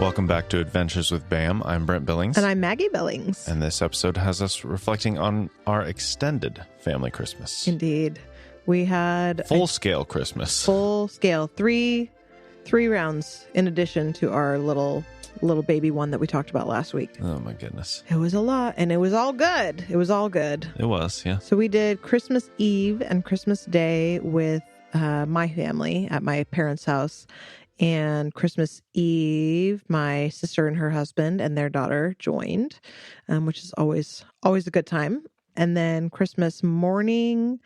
Welcome back to Adventures with Bam. I'm Brent Billings. And I'm Maggie Billings. And this episode has us reflecting on our extended family Christmas. Indeed. We had full-scale Christmas. Full scale. Three rounds in addition to our little baby one that we talked about last week. Oh, my goodness. It was a lot, and it was all good. It was all good. It was, yeah. So we did Christmas Eve and Christmas Day with my family at my parents' house. And Christmas Eve, my sister and her husband and their daughter joined, which is always a good time. And then Christmas morning,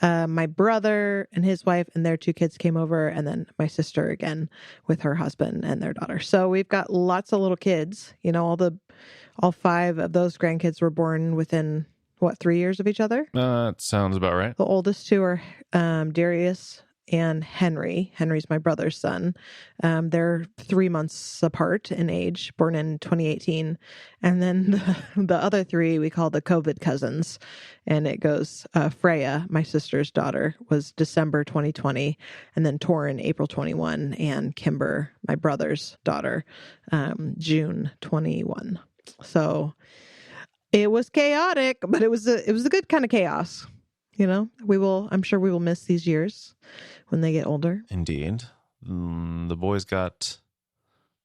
my brother and his wife and their two kids came over, and then my sister again with her husband and their daughter. So we've got lots of little kids. You know, all five of those grandkids were born within 3 years of each other? That sounds about right. The oldest two are Darius and Henry. Henry's my brother's son. They're 3 months apart in age, born in 2018. And then the other three we call the COVID cousins. And it goes, Freya, my sister's daughter, was December 2020. And then Torrin, April 21. And Kimber, my brother's daughter, June 21. So it was chaotic, but it was a good kind of chaos. You know, I'm sure we will miss these years when they get older. Indeed. The boys got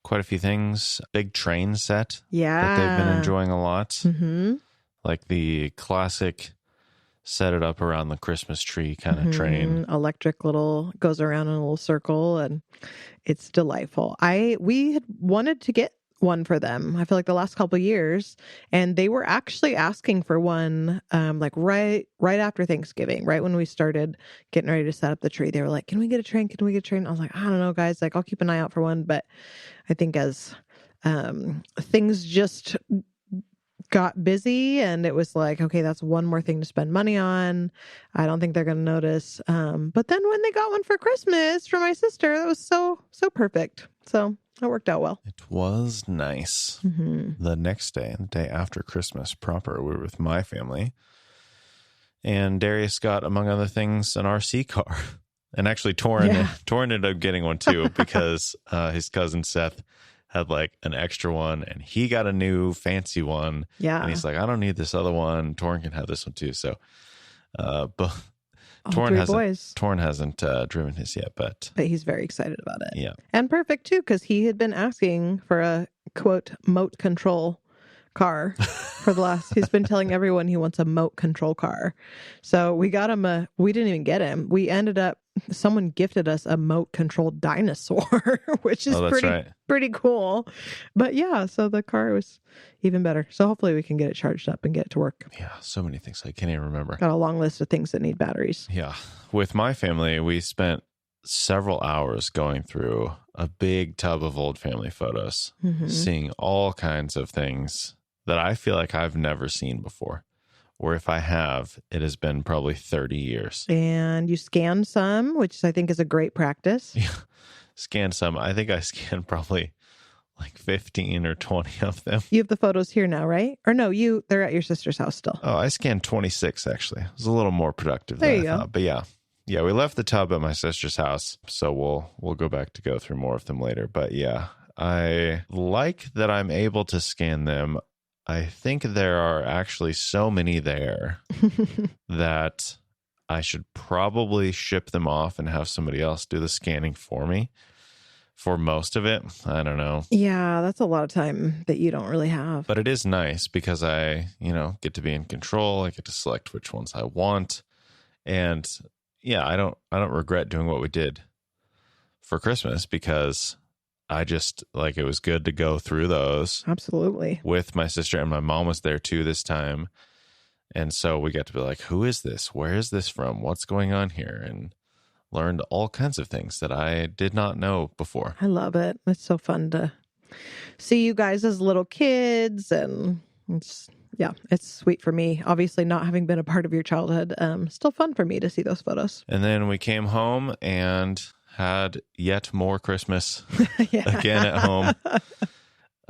quite a few things. Big train set. Yeah. That they've been enjoying a lot. Mm-hmm. Like the classic set it up around the Christmas tree kind of train. Electric goes around in a little circle, and it's delightful. We had wanted to get one for them, I feel like, the last couple of years, and they were actually asking for one like right after Thanksgiving, right when we started getting ready to set up the tree. They were like, can we get a train? I was like, I don't know, guys, like, I'll keep an eye out for one. But I think as things just got busy, and it was like, okay, that's one more thing to spend money on. I don't think they're going to notice. But then when they got one for Christmas for my sister, that was so perfect. So it worked out well. It was nice. Mm-hmm. The next day, the day after Christmas proper, we were with my family. And Darius got, among other things, an RC car. And actually, Torrin ended up getting one too, because his cousin Seth had like an extra one, and he got a new fancy one. Yeah. And he's like, I don't need this other one. Torrin can have this one too. So, but Torrin hasn't driven his yet, but he's very excited about it. Yeah. And perfect too, because he had been asking for a quote moat control car for the last, he's been telling everyone he wants a moat control car. So we got him we didn't even get him. We ended up, someone gifted us a moat controlled dinosaur, which is pretty cool. But yeah, so the car was even better. So hopefully we can get it charged up and get it to work. Yeah, so many things I can't even remember. Got a long list of things that need batteries. Yeah. With my family, we spent several hours going through a big tub of old family photos, seeing all kinds of things that I feel like I've never seen before. Or if I have, it has been probably 30 years. And you scanned some, which I think is a great practice. Yeah, scanned some. I think I scanned probably like 15 or 20 of them. You have the photos here now, right? Or no, they're at your sister's house still. Oh, I scanned 26 actually. It was a little more productive than I thought. But yeah, we left the tub at my sister's house, so we'll go back to go through more of them later. But yeah, I like that I'm able to scan them. I think there are actually so many there that I should probably ship them off and have somebody else do the scanning for me for most of it. I don't know. Yeah, that's a lot of time that you don't really have. But it is nice because I, get to be in control. I get to select which ones I want. And yeah, I don't regret doing what we did for Christmas, because I just, like, it was good to go through those. Absolutely. With my sister, and my mom was there too this time. And so we got to be like, who is this? Where is this from? What's going on here? And learned all kinds of things that I did not know before. I love it. It's so fun to see you guys as little kids. And it's sweet for me. Obviously, not having been a part of your childhood, still fun for me to see those photos. And then we came home and had yet more Christmas again at home.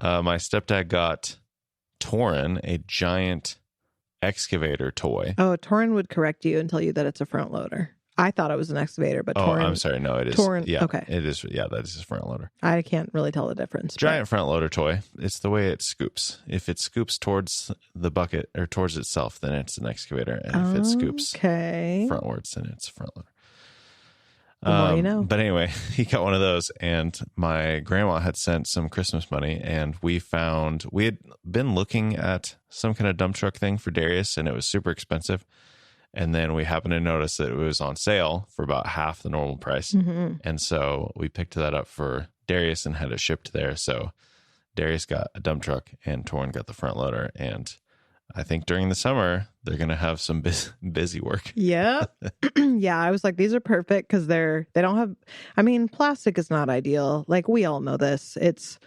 My stepdad got Torrin a giant excavator toy. Oh, Torrin would correct you and tell you that it's a front loader. I thought it was an excavator, but Oh, Torn. I'm sorry. No, it is. Torn. Yeah, Okay. it is. Yeah, that is his front loader. I can't really tell the difference. Giant front loader toy. It's the way it scoops. If it scoops towards the bucket or towards itself, then it's an excavator. And if it scoops frontwards, then it's a front loader. The more you know. But anyway, he got one of those, and my grandma had sent some Christmas money, and we had been looking at some kind of dump truck thing for Darius, and it was super expensive. And then we happened to notice that it was on sale for about half the normal price. Mm-hmm. And so we picked that up for Darius and had it shipped there. So Darius got a dump truck and Torn got the front loader. And I think during the summer, they're going to have some busy work. Yeah. Yeah. I was like, these are perfect because they don't have, I mean, plastic is not ideal. Like, we all know this. It's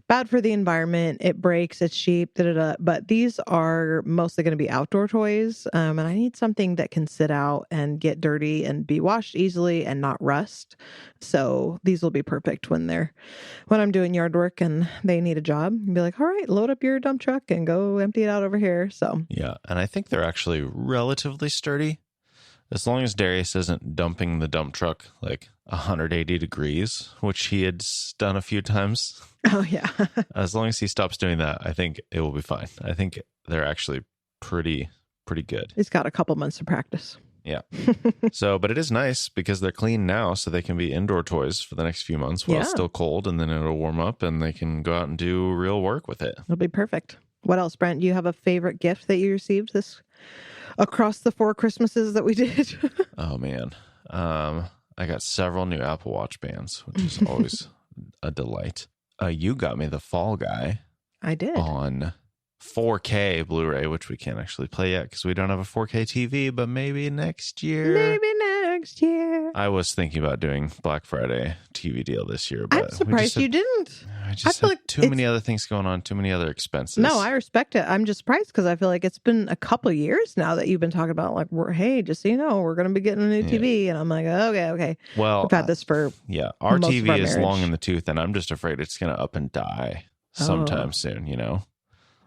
bad for the environment. It breaks. It's cheap. But these are mostly going to be outdoor toys. And I need something that can sit out and get dirty and be washed easily and not rust. So these will be perfect when I'm doing yard work and they need a job. And be like, all right, load up your dump truck and go empty it out over here. So yeah. And I think they're actually relatively sturdy. As long as Darius isn't dumping the dump truck like 180 degrees, which he had done a few times. Oh, yeah. As long as he stops doing that, I think it will be fine. I think they're actually pretty good. He's got a couple months of practice. Yeah. But it is nice because they're clean now, so they can be indoor toys for the next few months while it's still cold, and then it'll warm up and they can go out and do real work with it. It'll be perfect. What else, Brent? Do you have a favorite gift that you received across the 4 Christmases that we did? Oh, man. I got several new Apple Watch bands, which is always a delight. You got me the Fall Guy. I did. On 4K Blu-ray, which we can't actually play yet because we don't have a 4K TV, but maybe next year. Maybe next year. I was thinking about doing Black Friday TV deal this year, but I'm surprised you didn't. I feel like too many other things going on, too many other expenses. No, I respect it. I'm just surprised because I feel like it's been a couple of years now that you've been talking about, like, hey, just so you know, we're going to be getting a new TV. And I'm like, okay. Well, we've had this for our TV is long in the tooth, and I'm just afraid it's going to up and die sometime soon, you know?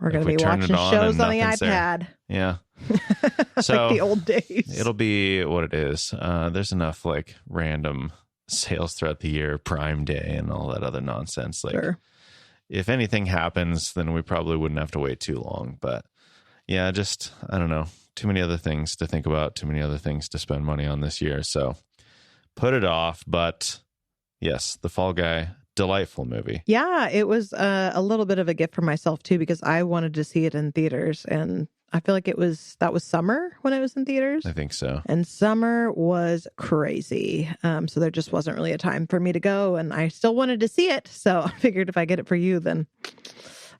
We're going to be watching shows on the iPad. There. Yeah. So like the old days. It'll be what it is. There's enough like random sales throughout the year, Prime Day and all that other nonsense. Like, if anything happens, then we probably wouldn't have to wait too long. But yeah, just, I don't know, too many other things to think about, too many other things to spend money on this year. So put it off. But yes, The Fall Guy, delightful movie. Yeah, it was a little bit of a gift for myself too, because I wanted to see it in theaters, and I feel like that was summer when it was in theaters. I think so. And summer was crazy. So there just wasn't really a time for me to go, and I still wanted to see it. So I figured if I get it for you, then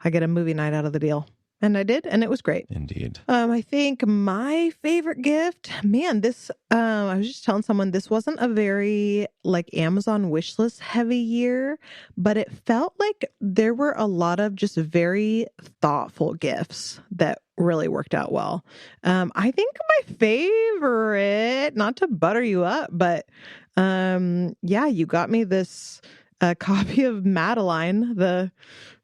I get a movie night out of the deal. And I did, and it was great. Indeed. I think my favorite gift, man, I was just telling someone this wasn't a very like Amazon wishlist heavy year, but it felt like there were a lot of just very thoughtful gifts that really worked out well. I think my favorite, not to butter you up, but you got me this copy of Madeline,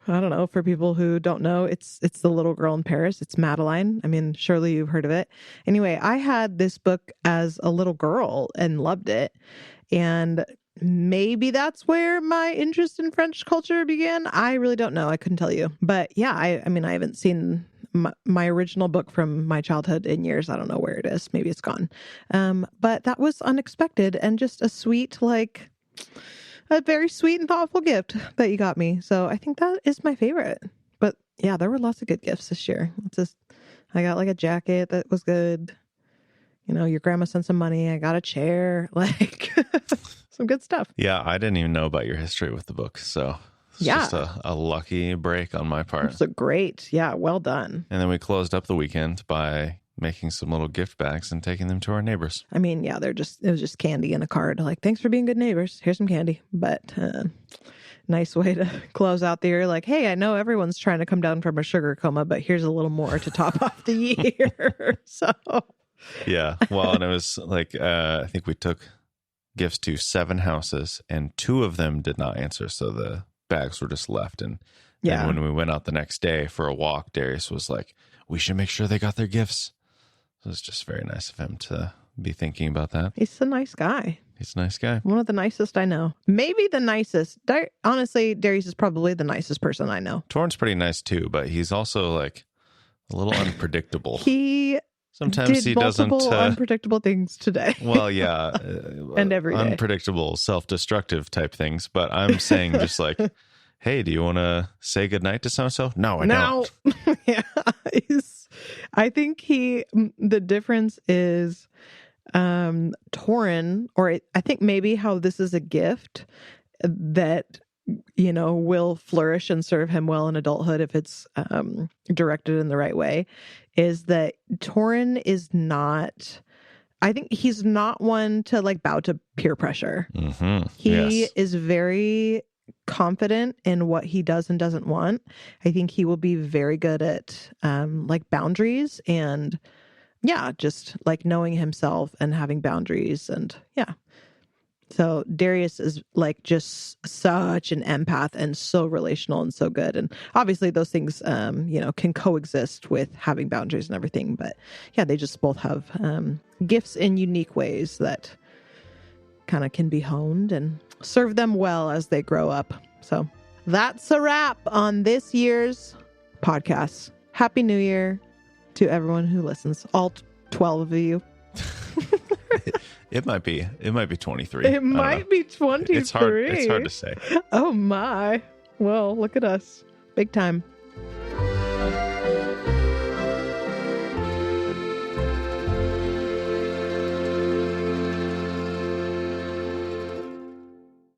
I don't know, for people who don't know, it's the little girl in Paris. It's Madeline. I mean, surely you've heard of it. Anyway, I had this book as a little girl and loved it. And maybe that's where my interest in French culture began. I really don't know. I couldn't tell you. But yeah, I mean, I haven't seen my original book from my childhood in years. I don't know where it is. Maybe it's gone. But that was unexpected and just a very sweet and thoughtful gift that you got me. So I think that is my favorite. But yeah, there were lots of good gifts this year. I got like a jacket that was good. You know, your grandma sent some money. I got a chair, like some good stuff. Yeah, I didn't even know about your history with the book. So it's just a lucky break on my part. It's great. Yeah, well done. And then we closed up the weekend by making some little gift bags and taking them to our neighbors. I mean, yeah, it was just candy in a card. Like, thanks for being good neighbors. Here's some candy. But nice way to close out the year. Like, hey, I know everyone's trying to come down from a sugar coma, but here's a little more to top off the year. So yeah, well, and it was like, I think we took gifts to 7 houses and 2 of them did not answer. So the bags were just left. And then when we went out the next day for a walk, Darius was like, we should make sure they got their gifts. It was just very nice of him to be thinking about that. He's a nice guy. He's a nice guy. One of the nicest I know. Maybe the nicest. Honestly, Darius is probably the nicest person I know. Torrance pretty nice too, but he's also like a little unpredictable. Sometimes he multiple doesn't unpredictable things today. Well, yeah, and every day. Unpredictable, self-destructive type things. But I'm saying just like, hey, do you want to say goodnight to so-and-so? No, I don't. Yeah, I think the difference is Torrin, or I think maybe how this is a gift that, you know, will flourish and serve him well in adulthood if it's directed in the right way, is that Torrin is not, I think he's not one to like bow to peer pressure. Mm-hmm. He is very confident in what he does and doesn't want. I think he will be very good at like boundaries and just like knowing himself and having boundaries. And so Darius is like just such an empath and so relational and so good. And obviously those things, can coexist with having boundaries and everything. But they just both have gifts in unique ways that kind of can be honed and serve them well as they grow up. So that's a wrap on this year's podcast. Happy New Year to everyone who listens, all 12 of you. It might be 23. It might be 23. It's hard to say. Oh my. Well, look at us. Big time.